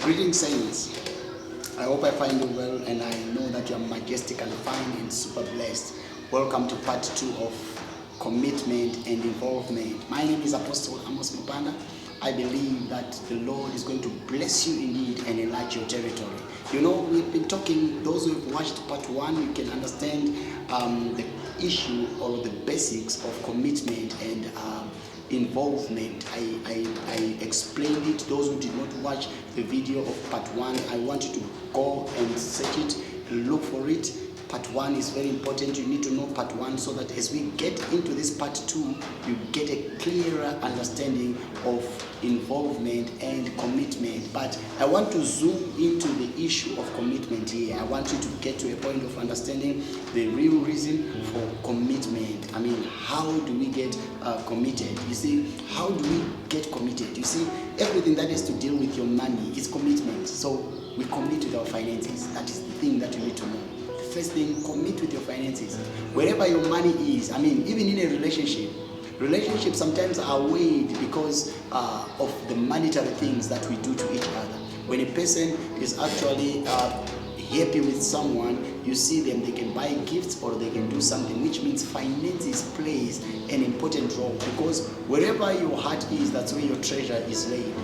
Greetings, saints. I hope I find you well, and I know that you are majestic and fine and super blessed. Welcome to part 2 of commitment and involvement. My name is Apostle Amos Mupanda. I believe that the Lord is going to bless you indeed and enlarge your territory. You know, we've been talking, those who have watched part 1, you can understand the issue or the basics of commitment and involvement. I explained it. Those who did not watch the video of part 1, I want you to go and search it, look for it. Part 1 is very important. You need to know part 1 so that as we get into this part 2, you get a clearer understanding of involvement and commitment. But I want to zoom into the issue of commitment here. I want you to get to a point of understanding the real reason for commitment. I mean, how do we get committed? You see, how do we get committed? You see, everything that has to deal with your money is commitment. So we commit with our finances. That is the thing that you need to know. First thing, commit with your finances. Wherever your money is, I mean, even in a relationship, relationships sometimes are weighed because of the monetary things that we do to each other. When a person is actually happy with someone, you see them, they can buy gifts or they can do something, which means finances plays an important role, because wherever your heart is, that's where your treasure is laid.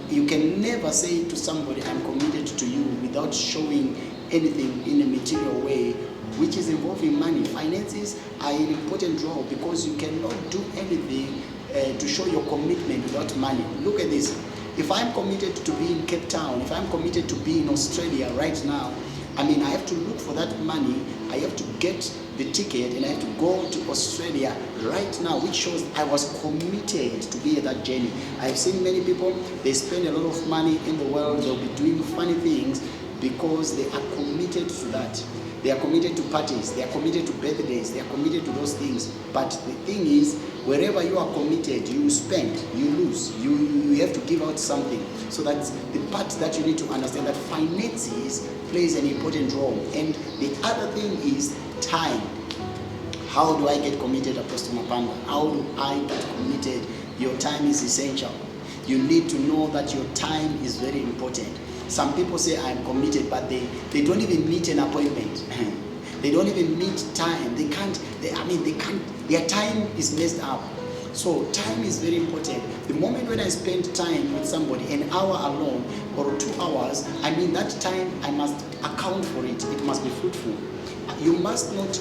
You can never say to somebody, I'm committed to you, without showing anything in a material way, which is involving money. Finances are an important role, because you cannot do anything to show your commitment without money. Look at this. If I'm committed to be in Cape Town, if I'm committed to be in Australia right now, I mean, I have to look for that money. I have to get the ticket and I have to go to Australia right now, which shows I was committed to be at that journey. I've seen many people, they spend a lot of money in the world, they'll be doing funny things because they are committed to that. They are committed to parties, they are committed to birthdays, they are committed to those things. But the thing is, wherever you are committed, you spend, you lose, you have to give out something. So that's the part that you need to understand, that finances plays an important role. And the other thing is time. How do I get committed, Apostle Mapanda? How do I get committed? Your time is essential. You need to know that your time is very important. Some people say I'm committed, but they don't even meet an appointment. They don't even meet time. They can't, their time is messed up. So time is very important. The moment when I spend time with somebody, an hour alone or 2 hours, I mean that time I must account for it. It must be fruitful. You must not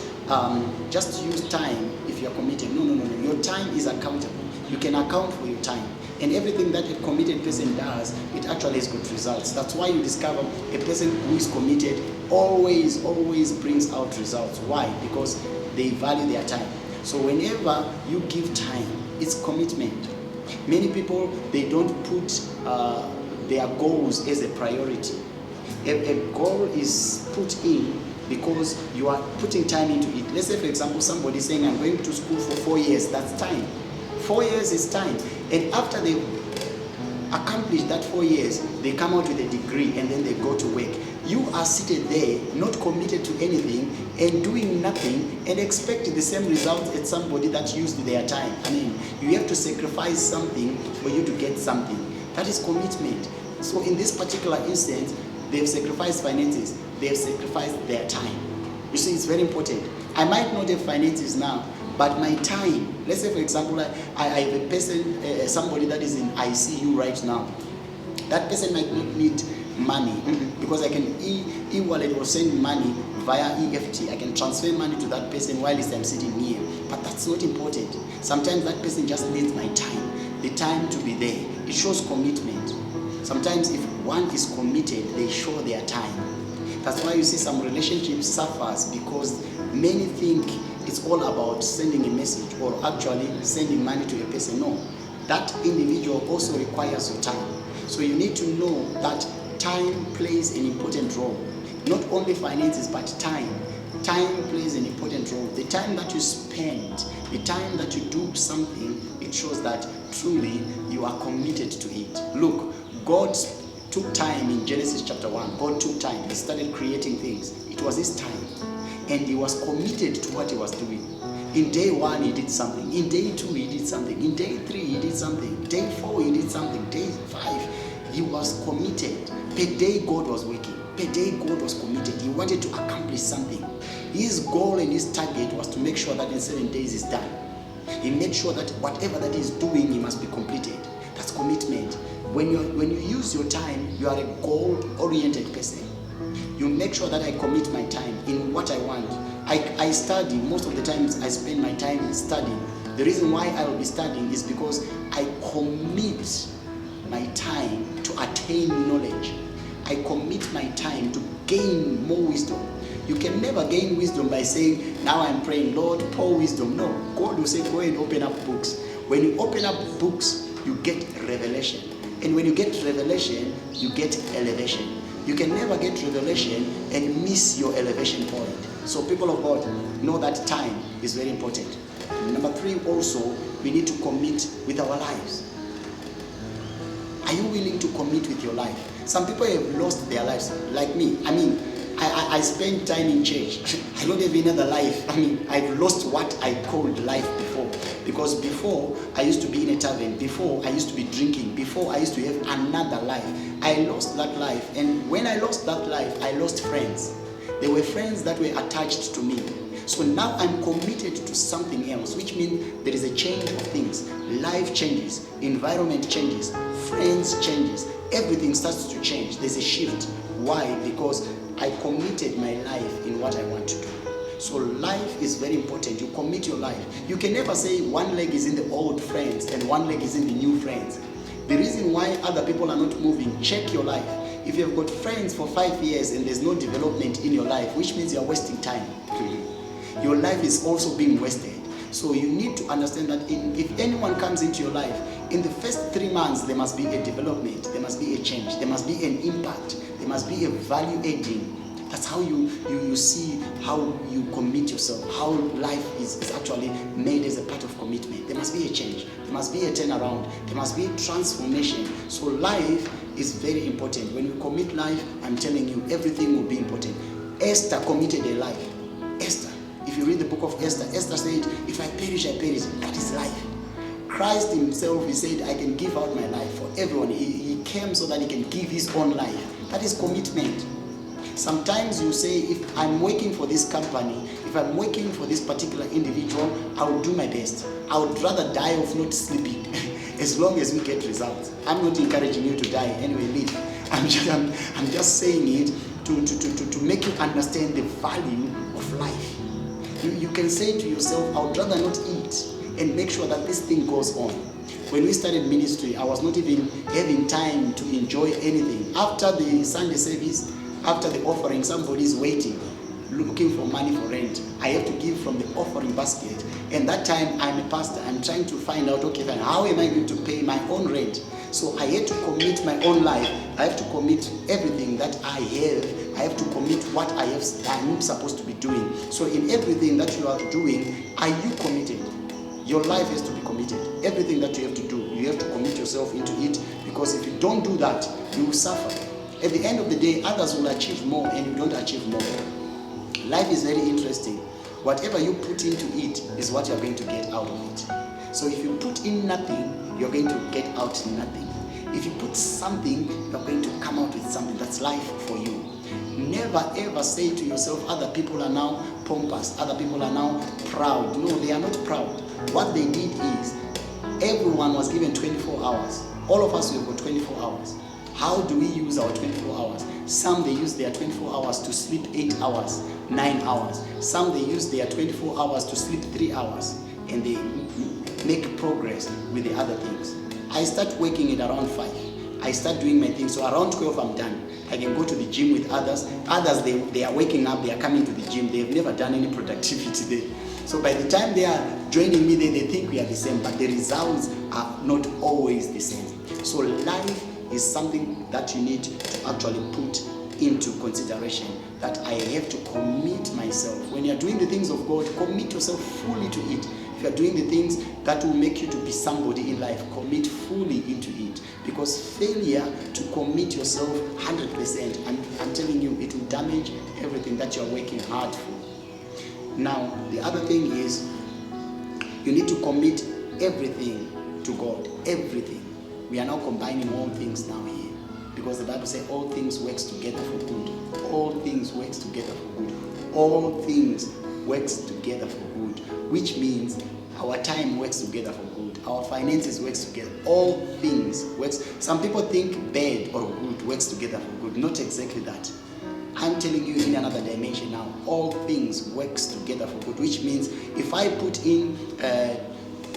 just use time if you are committed. No. Your time is accountable. You can account for your time. And everything that a committed person does, it actually has good results. That's why you discover a person who is committed always brings out results. Why? Because they value their time. So whenever you give time, it's commitment. Many people, they don't put their goals as a priority. A goal is put in because you are putting time into it. Let's say, for example, somebody is saying, I'm going to school for 4 years. That's time. 4 years is time. And after they accomplish that 4 years, they come out with a degree and then they go to work. You are seated there, not committed to anything and doing nothing, and expect the same result as somebody that used their time. I mean, you have to sacrifice something for you to get something. That is commitment. So in this particular instance, they have sacrificed finances. They have sacrificed their time. You see, it's very important. I might not have finances now, but my time, let's say for example, I have a person, somebody that is in ICU right now. That person might not need money because I can e-wallet or send money via EFT. I can transfer money to that person while I'm sitting here. But that's not important. Sometimes that person just needs my time, the time to be there. It shows commitment. Sometimes if one is committed, they show their time. That's why you see some relationships suffers, because many think it's all about sending a message or actually sending money to a person. No, that individual also requires your time. So you need to know that time plays an important role. Not only finances, but time. Time plays an important role. The time that you spend, the time that you do something, it shows that truly you are committed to it. Look, God took time in Genesis chapter 1. God took time. He started creating things. It was his time. And he was committed to what he was doing. In day 1, he did something. In day 2, he did something. In day 3, he did something. Day 4, he did something. Day 5, he was committed. Per day God was working. Per day God was committed. He wanted to accomplish something. His goal and his target was to make sure that in 7 days is done. He made sure that whatever that he's doing, he must be completed. That's commitment. When you use your time, you are a goal-oriented person. You make sure that I commit my time in what I want. I study. Most of the times I spend my time studying. The reason why I will be studying is because I commit my time to attain knowledge. I commit my time to gain more wisdom. You can never gain wisdom by saying, now I'm praying, Lord, pour wisdom. No, God will say, go and open up books. When you open up books, you get revelation. And when you get revelation, you get elevation. You can never get revelation and miss your elevation point. So people of God, know that time is very important. Number 3 also, we need to commit with our lives. Are you willing to commit with your life? Some people have lost their lives, like me. I spend time in church. I don't have another life. I've lost what I called life before. Because before, I used to be in a tavern. Before, I used to be drinking. Before, I used to have another life. I lost that life. And when I lost that life, I lost friends. There were friends that were attached to me. So now I'm committed to something else, which means there is a change of things. Life changes, environment changes, friends changes, everything starts to change. There's a shift. Why? Because I committed my life in what I want to do. So life is very important. You commit your life. You can never say one leg is in the old friends and one leg is in the new friends. The reason why other people are not moving, check your life. If you have got friends for 5 years and there's no development in your life, which means you're wasting time. Your life is also being wasted. So you need to understand that if anyone comes into your life, in the first 3 months, there must be a development, there must be a change, there must be an impact, there must be a value adding. That's how you see how you commit yourself, how life is actually made as a part of commitment. There must be a change, there must be a turnaround, there must be a transformation. So life is very important. When you commit life, I'm telling you, everything will be important. Esther committed a life. Esther. If you read the book of Esther, Esther said, if I perish, I perish. That is life. Christ himself, he said, I can give out my life for everyone. He came so that he can give his own life. That is commitment. Sometimes you say, if I'm working for this company, if I'm working for this particular individual, I will do my best. I would rather die of not sleeping as long as we get results. I'm not encouraging you to die anyway, leave. I'm just saying it to make you understand the value of life. You can say to yourself, I would rather not eat and make sure that this thing goes on. When we started ministry, I was not even having time to enjoy anything. After the Sunday service, after the offering, somebody is waiting, looking for money for rent. I have to give from the offering basket. And that time, I'm a pastor. I'm trying to find out, okay, fine, how am I going to pay my own rent? So I had to commit my own life. I have to commit everything that I have. I have to commit what I'm supposed to be doing. So in everything that you are doing, are you committed? Your life has to be committed. Everything that you have to do, you have to commit yourself into it, because if you don't do that, you will suffer. At the end of the day, others will achieve more and you don't achieve more. Life is very interesting. Whatever you put into it is what you're going to get out of it. So if you put in nothing, you're going to get out nothing. If you put something, you're going to come out with something. That's life for you. Never ever say to yourself, other people are now pompous, other people are now proud. No, they are not proud. What they did is, everyone was given 24 hours. All of us have got 24 hours. How do we use our 24 hours? Some, they use their 24 hours to sleep 8 hours, 9 hours. Some, they use their 24 hours to sleep 3 hours. And they make progress with the other things. I start working at around 5. I start doing my things. So around 12, I'm done. I can go to the gym with others. Others, they are waking up, they are coming to the gym. They've never done any productivity there. So by the time they are joining me there, they think we are the same, but the results are not always the same. So life is something that you need to actually put into consideration, that I have to commit myself. When you're doing the things of God, commit yourself fully to it. If you're doing the things that will make you to be somebody in life, commit fully into it. Because failure to commit yourself 100%, I'm telling you, it will damage everything that you're working hard for. Now, the other thing is, you need to commit everything to God. Everything. We are now combining all things now here. Because the Bible says all things works together for good. All things works together for good. All things works together for good. Which means our time works together for good. Our finances works together. All things works. Some people think bad or good works together for good. Not exactly that. I'm telling you in another dimension now. All things works together for good. Which means if I put in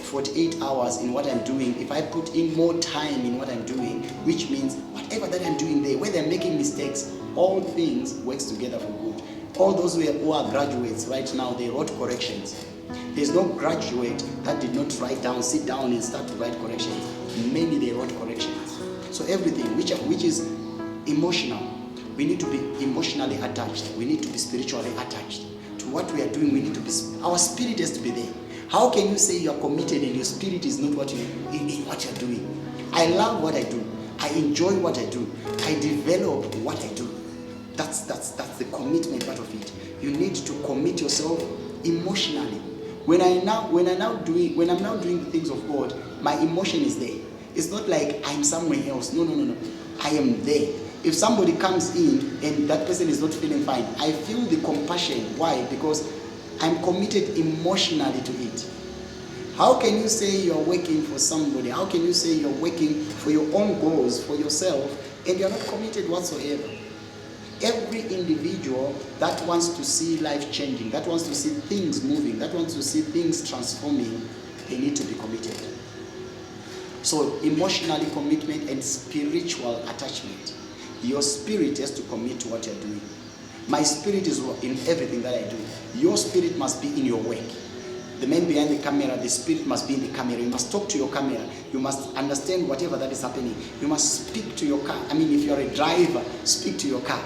48 hours in what I'm doing, if I put in more time in what I'm doing, which means whatever that I'm doing there, whether I'm making mistakes, all things works together for good. All those who are graduates right now, they wrote corrections. There's no graduate that did not sit down and start to write corrections. Many, they wrote corrections. So everything which is emotional, we need to be emotionally attached. We need to be spiritually attached to what we are doing. We need to be, our spirit has to be there. How can you say you are committed and your spirit is not what you're doing? I love what I do. I enjoy what I do. I develop what I do. That's the commitment part of it. You need to commit yourself emotionally. When I'm now doing the things of God, my emotion is there. It's not like I'm somewhere else. No. I am there. If somebody comes in and that person is not feeling fine, I feel the compassion. Why? Because I'm committed emotionally to it. How can you say you're working for somebody? How can you say you're working for your own goals, for yourself, and you're not committed whatsoever? Every individual that wants to see life changing, that wants to see things moving, that wants to see things transforming, they need to be committed. So emotionally commitment and spiritual attachment. Your spirit has to commit to what you're doing. My spirit is in everything that I do. Your spirit must be in your work. The man behind the camera, the spirit must be in the camera. You must talk to your camera. You must understand whatever that is happening. You must speak to your car. I mean, if you're a driver, speak to your car.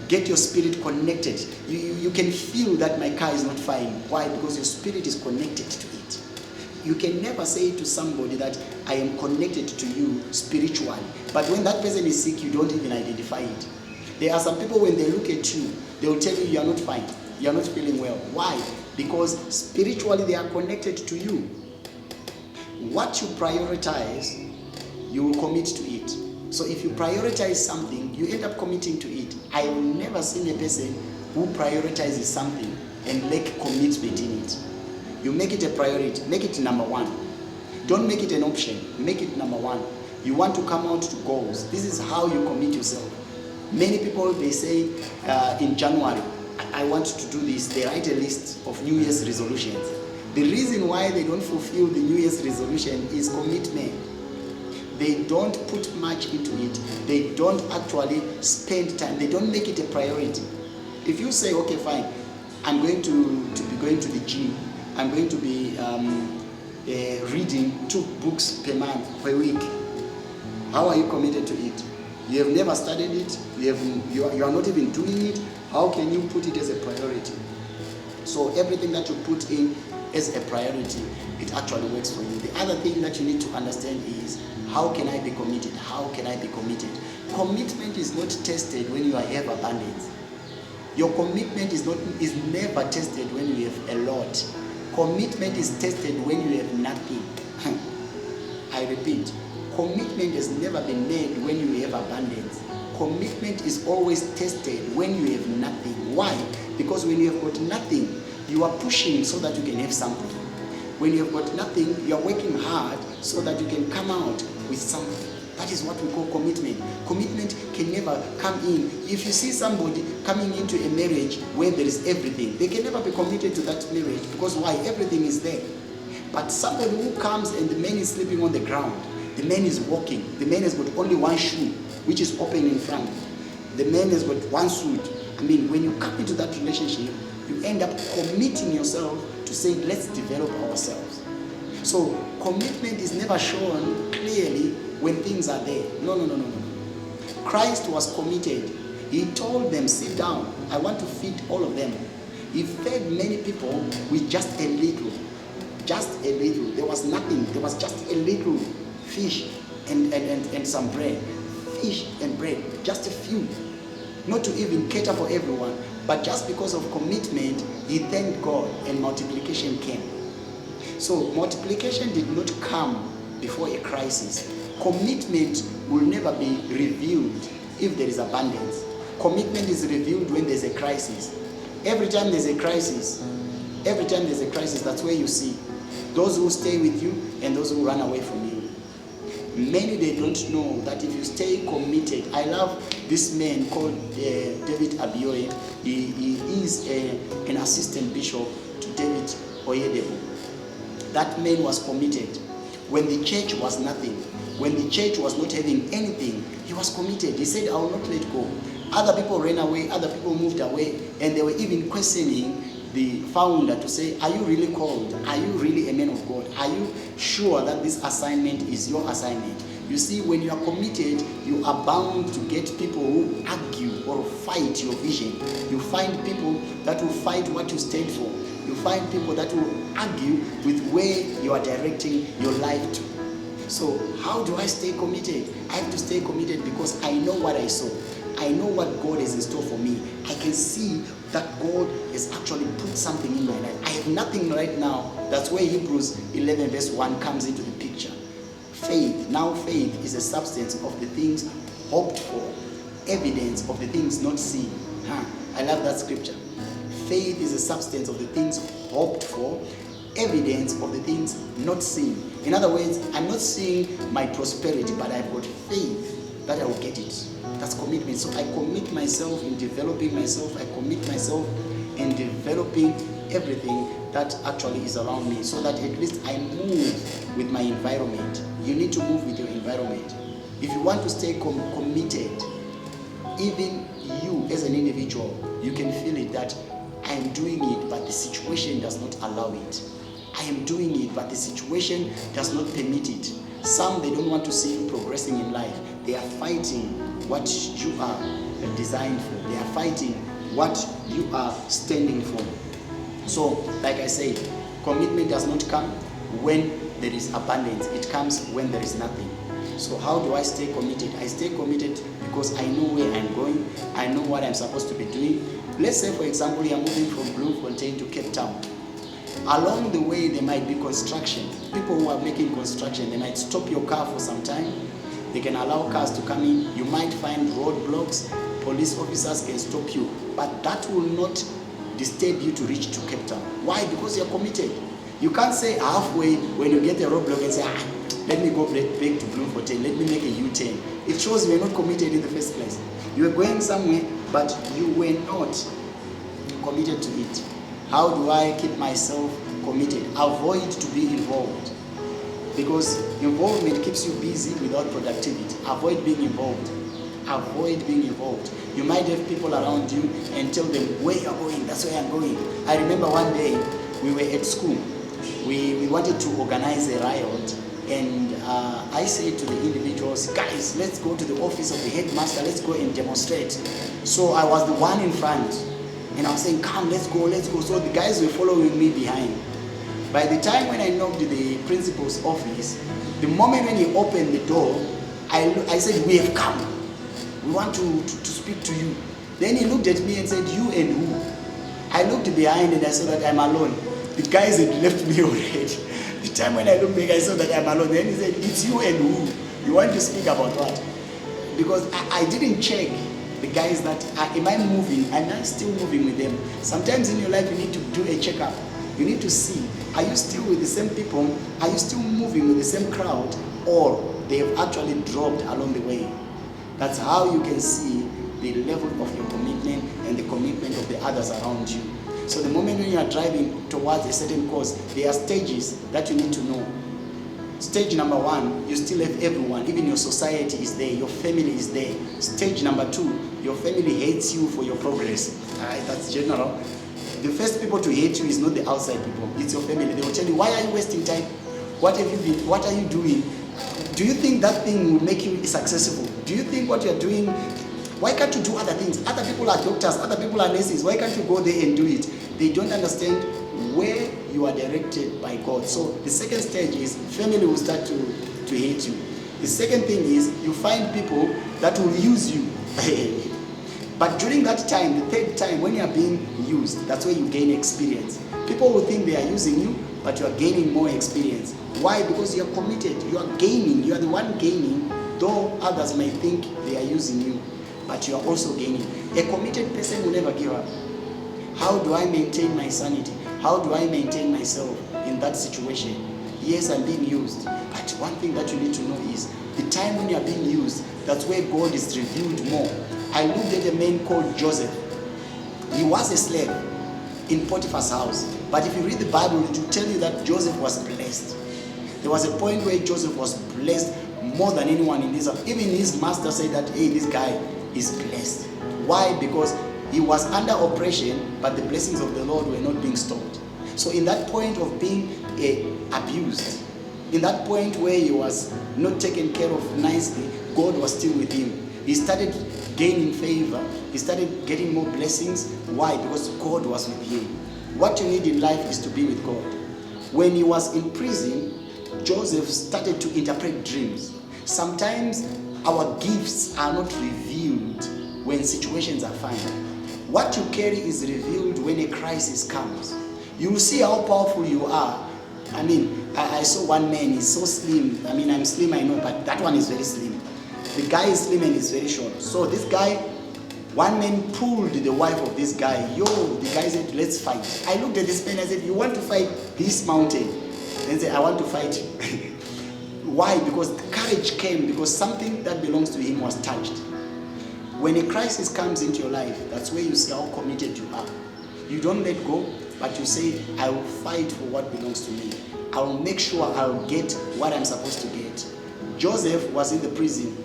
Get your spirit connected. You can feel that my car is not fine. Why? Because your spirit is connected to it. You can never say to somebody that I am connected to you spiritually. But when that person is sick, you don't even identify it. There are some people, when they look at you, they will tell you you are not fine. You are not feeling well. Why? Because spiritually they are connected to you. What you prioritize, you will commit to it. So if you prioritize something, you end up committing to it. I have never seen a person who prioritizes something and lack commitment in it. You make it a priority. Make it number one. Don't make it an option. Make it number one. You want to come out to goals. This is how you commit yourself. Many people, they say in January, I want to do this. They write a list of New Year's resolutions. The reason why they don't fulfill the New Year's resolution is commitment. They don't put much into it. They don't actually spend time. They don't make it a priority. If you say, okay, fine, I'm going to be going to the gym. I'm going to be reading 2 books per month, per week. How are you committed to it? You have never studied it. You are not even doing it. How can you put it as a priority? So everything that you put in as a priority, it actually works for you. The other thing that you need to understand is, how can I be committed? How can I be committed? Commitment is not tested when you have abundance. Your commitment is never tested when you have a lot. Commitment is tested when you have nothing. I repeat, commitment has never been made when you have abundance. Commitment is always tested when you have nothing. Why? Because when you have got nothing, you are pushing so that you can have something. When you have got nothing, you are working hard so that you can come out with something. That is what we call commitment. Commitment can never come in. If you see somebody coming into a marriage where there is everything, they can never be committed to that marriage. Because why? Everything is there. But somebody who comes and the man is sleeping on the ground, the man is walking, the man has got only one shoe, which is open in front. The man has got one suit. I mean, when you come into that relationship, you end up committing yourself to say, let's develop ourselves. So commitment is never shown clearly when things are there. No. Christ was committed. He told them, sit down. I want to feed all of them. He fed many people with just a little. Just a little. There was nothing. There was just a little fish and some bread. Fish and bread. Just a few. Not to even cater for everyone. But just because of commitment, he thanked God and multiplication came. So multiplication did not come before a crisis. Commitment will never be revealed if there is abundance. Commitment is revealed when there's a crisis. Every time there's a crisis, that's where you see those who stay with you and those who run away from you. Many, they don't know that if you stay committed. I love this man called David Abioye. He is an assistant bishop to David Oyedepo. That man was committed. When the church was nothing, when the church was not having anything, he was committed. He said, I will not let go. Other people ran away, other people moved away, and they were even questioning the founder to say, are you really called? Are you really a man of God? Are you sure that this assignment is your assignment? You see, when you are committed, you are bound to get people who argue or fight your vision. You find people that will fight what you stand for. You find people that will argue with where you are directing your life to. So how do I stay committed? I have to stay committed because I know what I saw. I know what God has in store for me. I can see that God has actually put something in my life. I have nothing right now. That's where Hebrews 11 verse 1 comes into the picture. Faith. Now faith is a substance of the things hoped for, evidence of the things not seen. I love that scripture. Faith is a substance of the things hoped for, evidence of the things not seen. In other words, I'm not seeing my prosperity, but I've got faith that I will get it. That's commitment. So I commit myself in developing myself. I commit myself in developing everything that actually is around me, so that at least I move with my environment. You need to move with your environment. If you want to stay committed, even you as an individual, you can feel it that I am doing it, but the situation does not allow it. I am doing it, but the situation does not permit it. Some, they don't want to see you progressing in life. They are fighting what you are designed for. They are fighting what you are standing for. So, like I said, commitment does not come when there is abundance. It comes when there is nothing. So how do I stay committed? I stay committed because I know where I'm going. I know what I'm supposed to be doing. Let's say, for example, you're moving from Bloemfontein to Cape Town. Along the way, there might be construction. People who are making construction, they might stop your car for some time. They can allow cars to come in. You might find roadblocks. Police officers can stop you. But that will not disturb you to reach to Cape Town. Why? Because you're committed. You can't say halfway when you get a roadblock and say, let me go back to Bloemfontein, let me make a U-turn. It shows you are not committed in the first place. You were going somewhere, but you were not committed to it. How do I keep myself committed? Avoid to be involved. Because involvement keeps you busy without productivity. Avoid being involved. Avoid being involved. You might have people around you and tell them where you're going, that's where I'm going. I remember one day we were at school. We wanted to organize a riot, and I said to the individuals, guys, let's go to the office of the headmaster, let's go and demonstrate. So I was the one in front, and I was saying, come, let's go, let's go. So the guys were following me behind. By the time when I knocked the principal's office, the moment when he opened the door, I said, we have come. We want to speak to you. Then he looked at me and said, you and who? I looked behind and I saw that I'm alone. The guys had left me already. The time when I looked back, I saw that I'm alone. Then he said, it's you and who? You want to speak about what? Because I didn't check the guys that, am I moving? Am I still moving with them? Sometimes in your life you need to do a checkup. You need to see, are you still with the same people? Are you still moving with the same crowd? Or they have actually dropped along the way? That's how you can see the level of your commitment and the commitment of the others around you. So the moment when you are driving towards a certain cause, there are stages that you need to know. Stage number 1, you still have everyone. Even your society is there. Your family is there. Stage number 2, your family hates you for your progress. That's general. The first people to hate you is not the outside people. It's your family. They will tell you, why are you wasting time? What have you been? What are you doing? Do you think that thing will make you successful? Do you think what you're doing, why can't you do other things? Other people are doctors, other people are nurses. Why can't you go there and do it? They don't understand where you are directed by God. So the second stage is family will start to hate you. The second thing is you find people that will use you. But during that time, the third time, when you are being used, that's where you gain experience. People will think they are using you, but you are gaining more experience. Why? Because you are committed. You are gaining. You are the one gaining, though others may think they are using you, but you are also gaining. A committed person will never give up. How do I maintain my sanity? How do I maintain myself in that situation? Yes, I'm being used, but one thing that you need to know is the time when you are being used, that's where God is revealed more. I looked at a man called Joseph. He was a slave in Potiphar's house, but if you read the Bible, it will tell you that Joseph was blessed. There was a point where Joseph was blessed more than anyone in Israel. Even his master said that, hey, this guy is blessed. Why? Because he was under oppression, but the blessings of the Lord were not being stopped. So in that point of being abused, in that point where he was not taken care of nicely, God was still with him. He started gaining favor. He started getting more blessings. Why? Because God was with him. What you need in life is to be with God. When he was in prison, Joseph started to interpret dreams. Sometimes our gifts are not revealed when situations are fine. What you carry is revealed when a crisis comes. You will see how powerful you are. I saw one man, he's so slim. I'm slim, I know, but that one is very slim. The guy is slim and he's very short. So this guy, one man pulled the wife of this guy. The guy said, let's fight. I looked at this man, I said, you want to fight this mountain? Then said, I want to fight. Why? Because the courage came, because something that belongs to him was touched. When a crisis comes into your life, that's where you see how committed you are. You don't let go, but you say, I will fight for what belongs to me. I will make sure I will get what I'm supposed to get. Joseph was in the prison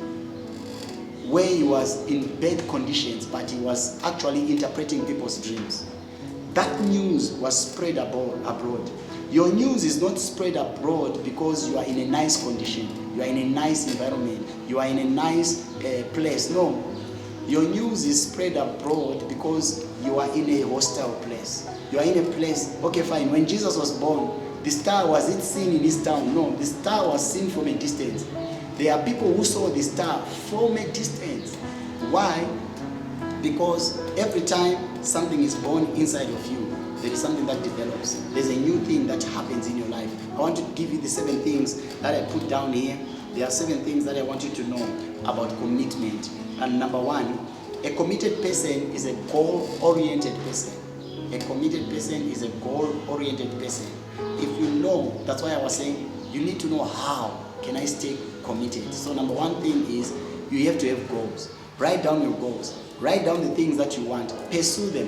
where he was in bad conditions, but he was actually interpreting people's dreams. That news was spread abroad. Your news is not spread abroad because you are in a nice condition, you are in a nice environment, you are in a nice place. No. Your news is spread abroad because you are in a hostile place. You are in a place, okay, fine. When Jesus was born, the star, was it seen in his town? No, the star was seen from a distance. There are people who saw the star from a distance. Why? Because every time something is born inside of you, there is something that develops. There's a new thing that happens in your life. I want to give you the 7 things that I put down here. There are 7 things that I want you to know about commitment. And number 1, a committed person is a goal-oriented person. A committed person is a goal-oriented person. If you know, that's why I was saying, you need to know how can I stay committed. So number 1 thing is you have to have goals. Write down your goals. Write down the things that you want. Pursue them.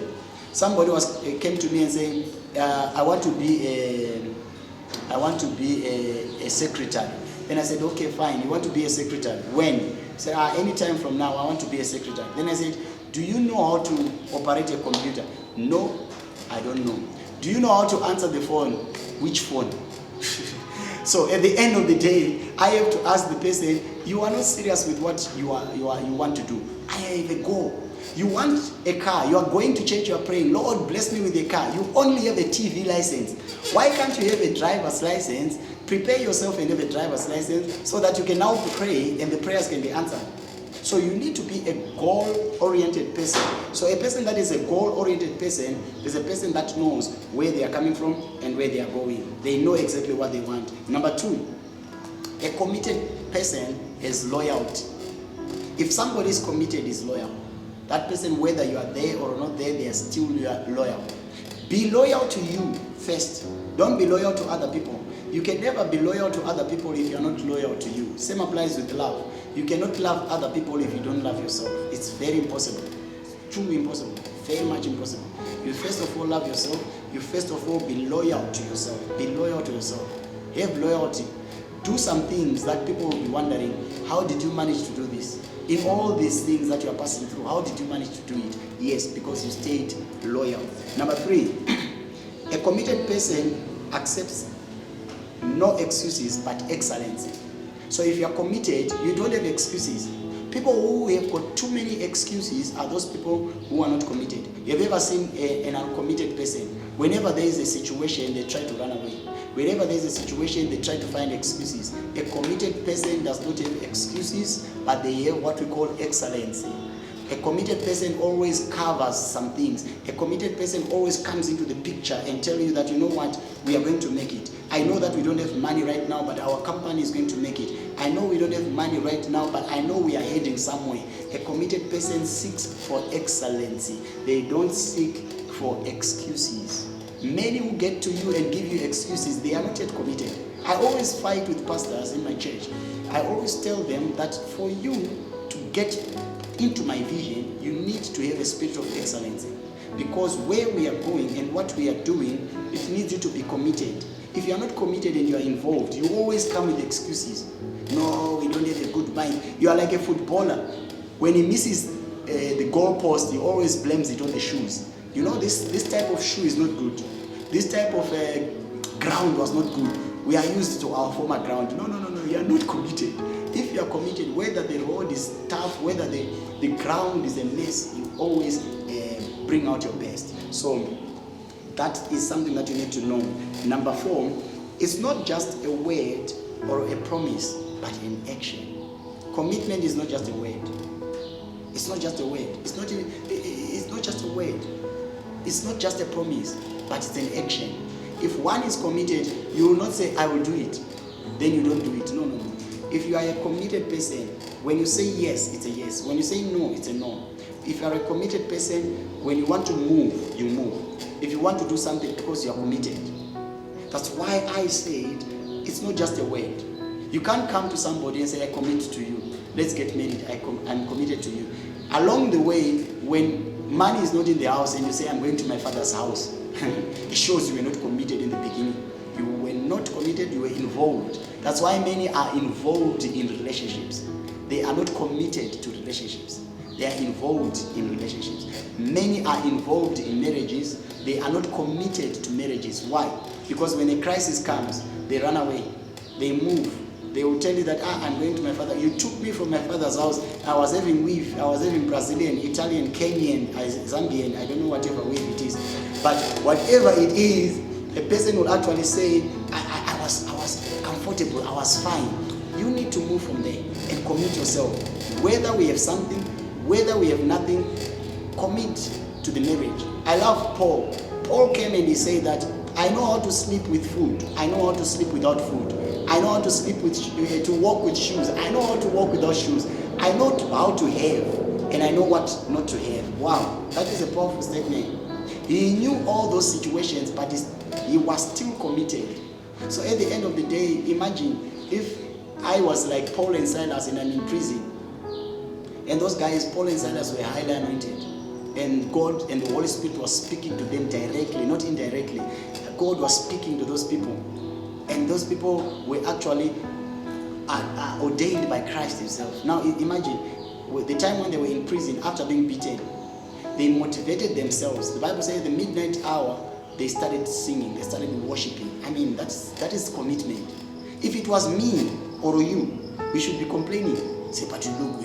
Somebody came to me and said, I want to be a secretary. Then I said, okay, fine. You want to be a secretary? When? He said, anytime from now, I want to be a secretary. Then I said, do you know how to operate a computer? No, I don't know. Do you know how to answer the phone? Which phone? So at the end of the day, I have to ask the person, you are not serious with what you want to do. I have a goal. You want a car, you are going to church, you are praying, Lord bless me with a car. You only have a TV license. Why can't you have a driver's license? Prepare yourself and have a driver's license so that you can now pray and the prayers can be answered. So you need to be a goal-oriented person. So a person that is a goal-oriented person is a person that knows where they are coming from and where they are going. They know exactly what they want. Number 2, a committed person has loyalty. If somebody is committed, is loyal. That person, whether you are there or not there, they are still loyal. Be loyal to you first. Don't be loyal to other people. You can never be loyal to other people if you are not loyal to you. Same applies with love. You cannot love other people if you don't love yourself. It's very impossible. Truly impossible. Very much impossible. You first of all love yourself. You first of all be loyal to yourself. Be loyal to yourself. Have loyalty. Do some things that people will be wondering, how did you manage to do this? In all these things that you are passing through, how did you manage to do it? Yes, because you stayed loyal. Number 3, a committed person accepts no excuses but excellence. So if you are committed, you don't have excuses. People who have got too many excuses are those people who are not committed. Have you ever seen an uncommitted person? Whenever there is a situation, they try to run away. Whenever there is a situation, they try to find excuses. A committed person does not have excuses, but they have what we call excellency. A committed person always covers some things. A committed person always comes into the picture and tells you that, you know what, we are going to make it. I know that we don't have money right now, but our company is going to make it. I know we don't have money right now, but I know we are heading somewhere. A committed person seeks for excellency. They don't seek for excuses. Many who get to you and give you excuses, they are not yet committed. I always fight with pastors in my church. I always tell them that for you to get into my vision, you need to have a spirit of excellency. Because where we are going and what we are doing, it needs you to be committed. If you are not committed and you are involved, you always come with excuses. No, we don't have a good mind. You are like a footballer. When he misses the goalpost, he always blames it on the shoes. You know, this type of shoe is not good. This type of ground was not good. We are used to our former ground. No, you are not committed. If you are committed, whether the road is tough, whether the ground is a mess, you always bring out your best. So that is something that you need to know. Number 4, it's not just a word or a promise, but an action. Commitment is not just a word. It's not just a word. It's not just a word. It's not just a promise, but it's an action. If one is committed, you will not say, I will do it. Then you don't do it. No. If you are a committed person, when you say yes, it's a yes. When you say no, it's a no. If you are a committed person, when you want to move, you move. If you want to do something, because you are committed. That's why I said it's not just a word. You can't come to somebody and say, I commit to you. Let's get married. I'm committed to you. Along the way, when money is not in the house and you say, I'm going to my father's house, it shows you were not committed in the beginning. You were not committed, you were involved. That's why many are involved in relationships. They are not committed to relationships. They are involved in relationships. Many are involved in marriages. They are not committed to marriages. Why? Because when a crisis comes, they run away. They move. They will tell you that, I'm going to my father. You took me from my father's house. I was having Brazilian, Italian, Kenyan, Zambian, I don't know whatever wave it is. But whatever it is, a person will actually say, I was comfortable, I was fine. You need to move from there and commit yourself. Whether we have something, whether we have nothing, commit to the marriage. I love Paul. Paul came and he said that, I know how to sleep with food. I know how to sleep without food. I know how to sleep with, to walk with shoes. I know how to walk without shoes. I know how to have, and I know what not to have. Wow, that is a powerful statement. He knew all those situations, but he was still committed. So at the end of the day, imagine if I was like Paul and Silas and I'm in prison, and those guys, Paul and Silas, were highly anointed, and God and the Holy Spirit was speaking to them directly, not indirectly. God was speaking to those people, and those people were actually ordained by Christ himself. Now imagine, the time when they were in prison after being beaten, they motivated themselves. The Bible says the midnight hour, they started singing, they started worshiping. I mean, that is commitment. If it was me or you, we should be complaining. Say, but you look,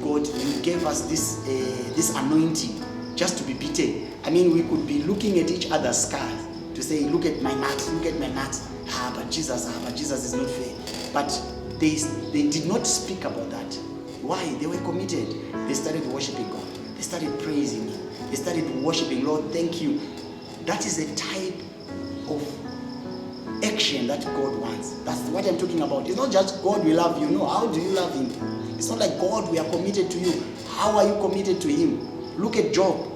God, you gave us this anointing just to be beaten. I mean, we could be looking at each other's scars to say, look at my nuts, look at my nuts. But Jesus is not fair. But they did not speak about that. Why? They were committed. They started worshiping God. They started praising Him. They started worshiping, Lord, thank you. That is a type of action that God wants. That's what I'm talking about. It's not just God, we love you. No, how do you love Him? It's not like, God, we are committed to you. How are you committed to Him? Look at Job.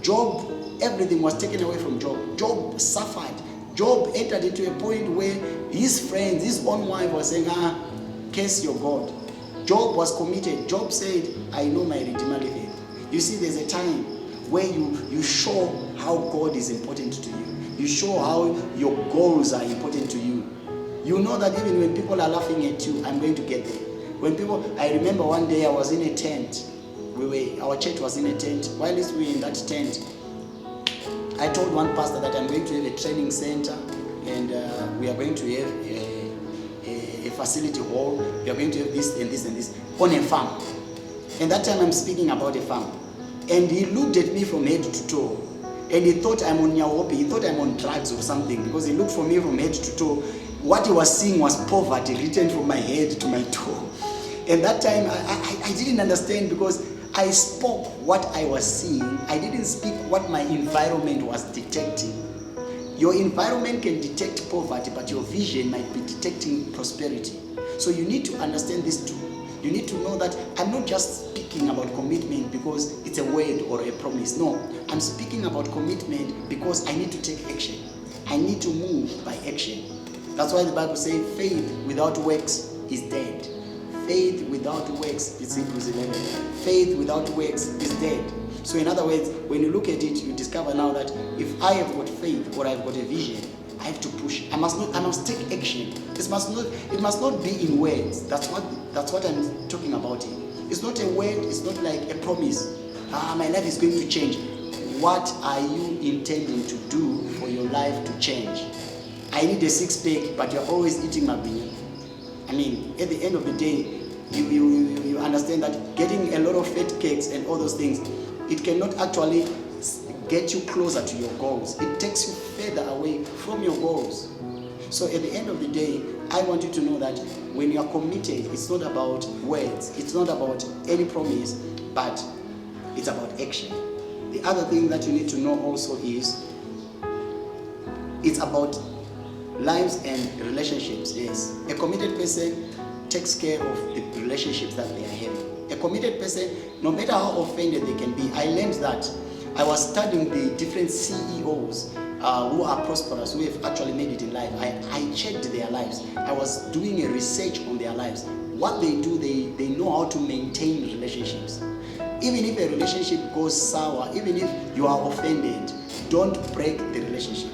Job, everything was taken away from Job. Job suffered. Job entered into a point where his friends, his own wife was saying, curse your God. Job was committed. Job said, I know my Redeemer liveth. You see, there's a time where you show how God is important to you. You show how your goals are important to you. You know that even when people are laughing at you, I'm going to get there. I remember one day I was in a tent. Our church was in a tent. While we were in that tent, I told one pastor that I'm going to have a training center, and we are going to have a facility hall. We are going to have this and this and this on a farm. And that time I'm speaking about a farm. And he looked at me from head to toe. And he thought I'm on Nyawopi. He thought I'm on drugs or something, because he looked for me from head to toe. What he was seeing was poverty written from my head to my toe. And that time, I didn't understand because I spoke what I was seeing. I didn't speak what my environment was detecting. Your environment can detect poverty, but your vision might be detecting prosperity. So you need to understand this too. You need to know that I'm not just speaking about commitment because it's a word or a promise. No, I'm speaking about commitment because I need to take action. I need to move by action. That's why the Bible says faith without works is dead. Faith without works, it's Hebrews 11. Faith without works is dead. So in other words, when you look at it, you discover now that if I have got faith or I've got a vision, I have to push. I must take action. It must not be in words. That's what I'm talking about here. It's not a word, it's not like a promise. My life is going to change. What are you intending to do for your life to change? I need a six-pack, but you're always eating mabini. I mean, at the end of the day, you understand that getting a lot of fat cakes and all those things, it cannot actually get you closer to your goals. It takes you further away from your goals. So at the end of the day, I want you to know that when you are committed, it's not about words, it's not about any promise, but it's about action. The other thing that you need to know also is it's about lives and relationships. Yes, a committed person takes care of the relationships that they are having. A committed person, no matter how offended they can be, I learned that. I was studying the different CEOs who are prosperous, who have actually made it in life. I checked their lives. I was doing a research on their lives. What they do, they know how to maintain relationships. Even if a relationship goes sour, even if you are offended, don't break the relationship.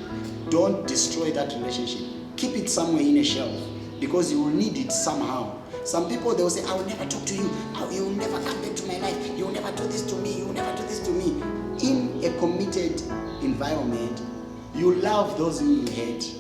Don't destroy that relationship. Keep it somewhere in a shelf because you will need it somehow. Some people, they will say, I will never talk to you. You will never come back to my life. You will never do this to me. You will never do this to me. In a committed environment, you love those who you hate.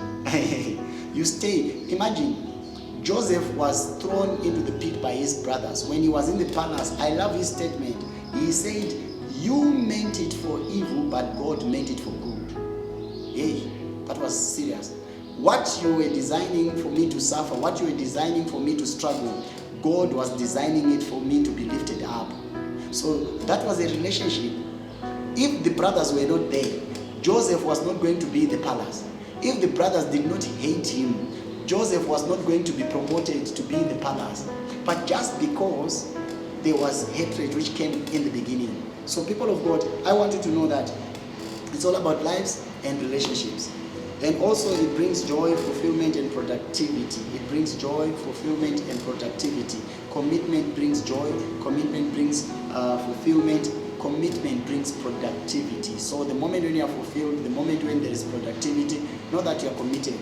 You stay. Imagine, Joseph was thrown into the pit by his brothers. When he was in the palace, I love his statement. He said, you meant it for evil, but God meant it for good. Hey, that was serious. What you were designing for me to suffer, what you were designing for me to struggle, God was designing it for me to be lifted up. So that was a relationship. If the brothers were not there, Joseph was not going to be in the palace. If the brothers did not hate him, Joseph was not going to be promoted to be in the palace. But just because there was hatred which came in the beginning. So people of God, I want you to know that it's all about lives and relationships. And also it brings joy, fulfillment, and productivity. It brings joy, fulfillment, and productivity. Commitment brings joy. Commitment brings fulfillment. Commitment brings productivity. So the moment when you are fulfilled, the moment when there is productivity, know that you are committed.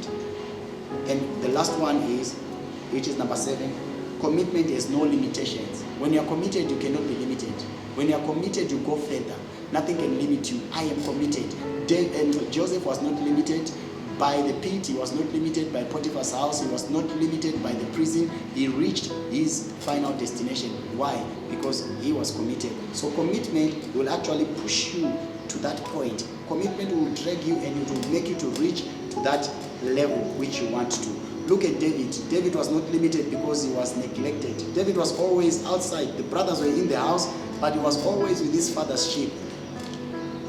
And the last one is, which is number 7, commitment has no limitations. When you are committed, you cannot be limited. When you are committed, you go further. Nothing can limit you. I am committed. And Joseph was not limited by the pit. He was not limited by Potiphar's house. He was not limited by the prison. He reached his final destination. Why? Because he was committed. So commitment will actually push you to that point. Commitment will drag you and it will make you to reach to that level which you want to. Look at David. David was not limited because he was neglected. David was always outside. The brothers were in the house, but he was always with his father's sheep.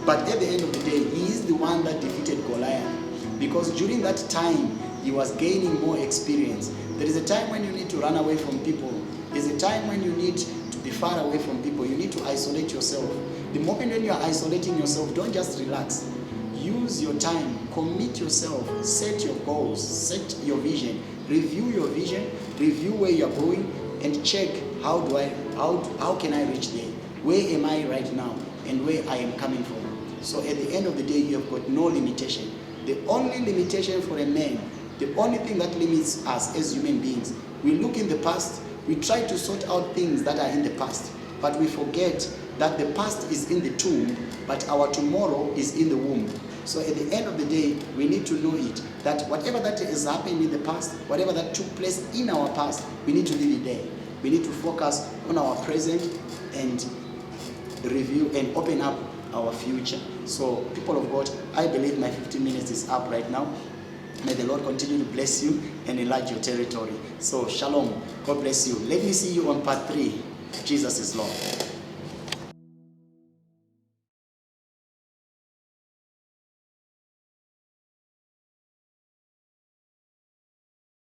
But at the end of the day, he is the one that defeated Goliath. Because during that time, he was gaining more experience. There is a time when you need to run away from people. There's a time when you need to be far away from people. You need to isolate yourself. The moment when you are isolating yourself, don't just relax. Use your time. Commit yourself. Set your goals. Set your vision. Review your vision. Review where you are going. And check how can I reach there? Where am I right now? And where I am coming from. So at the end of the day, you have got no limitation. The only limitation for a man, the only thing that limits us as human beings, we look in the past, we try to sort out things that are in the past, but we forget that the past is in the tomb, but our tomorrow is in the womb. So at the end of the day, we need to know it, that whatever that has happened in the past, whatever that took place in our past, we need to leave it there. We need to focus on our present and review and open up our future. So people of God, I believe my 15 minutes is up right now. May the Lord continue to bless you and enlarge your territory. So, shalom. God bless you. Let me see you on part 3. Jesus is Lord.